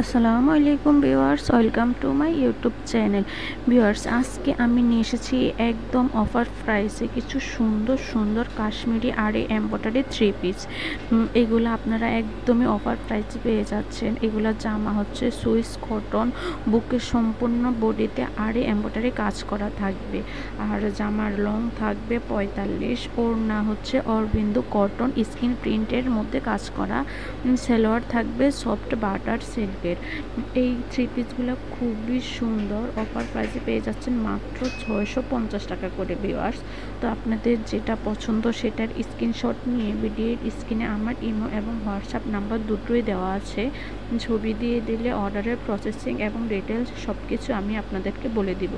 আসসালামু আলাইকুম viewers, welcome to my YouTube channel. Viewers, আজকে আমি নিয়ে এসেছি একদম অফার প্রাইসে কিছু সুন্দর সুন্দর কাশ্মীরি আড়ি এমব্রয়ডারি থ্রি পিস। এগুলো আপনারা একদমই অফার প্রাইসে পেয়ে যাচ্ছেন। এগুলো জামা হচ্ছে সুইস কটন, বুকের সম্পূর্ণ বডিতে আড়ি এমব্রয়ডারি কাজ করা থাকবে। আর জামার লং থাকবে 45, ওড়না হচ্ছে অরবিন্দু কটন স্কিন প্রিন্টের মধ্যে কাজ করা, সালোয়ার থাকবে সফট বাটার সিল্কের। এই থ্রি পিসগুলো খুবই সুন্দর, অফার প্রাইসে পেয়ে যাচ্ছেন মাত্র 650 টাকা করে ভিউয়ার্স। তো আপনাদের যেটা পছন্দ সেটার স্ক্রিনশট নিয়ে ভিডিওর স্ক্রিনে আমার ইমো এবং হোয়াটসঅ্যাপ নাম্বার দুটোই দেওয়া আছে। ছবি দিয়ে দিলে অর্ডারের প্রসেসিং এবং ডিটেলস সব কিছু আমি আপনাদেরকে বলে দিব।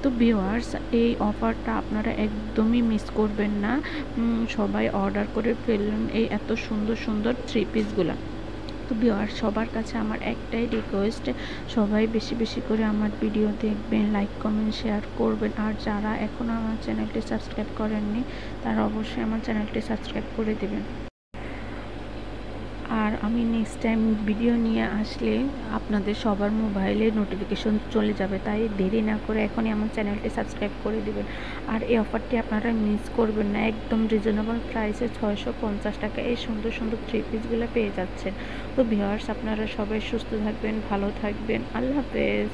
তো ভিউয়ার্স, এই অফারটা আপনারা একদমই মিস করবেন না। সবাই অর্ডার করে ফেলুন এই এত সুন্দর সুন্দর থ্রি পিসগুলো। তো ভিউয়ার্স, সবার কাছে আমার একটাই রিকোয়েস্ট, সবাই বেশি বেশি করে আমার ভিডিও দেখবেন, লাইক কমেন্ট শেয়ার করবেন। আর যারা এখনও আমার চ্যানেলটি সাবস্ক্রাইব করেননি তারা অবশ্যই আমার চ্যানেলটি সাবস্ক্রাইব করে দেবেন। আর আমি নেক্সট টাইম ভিডিও নিয়ে আসলে আপনাদের সবার মোবাইলে নোটিফিকেশন চলে যাবে, তাই দেরি না করে এখনই আমার চ্যানেলটি সাবস্ক্রাইব করে দেবেন। আর এই অফারটি আপনারা মিস করবেন না, একদম রিজনেবল প্রাইসে 650 টাকা এই সুন্দর সুন্দর থ্রি পিসগুলো পেয়ে যাচ্ছেন। তো ভিউয়ার্স, আপনারা সবাই সুস্থ থাকবেন, ভালো থাকবেন। আল্লাহ হাফেজ।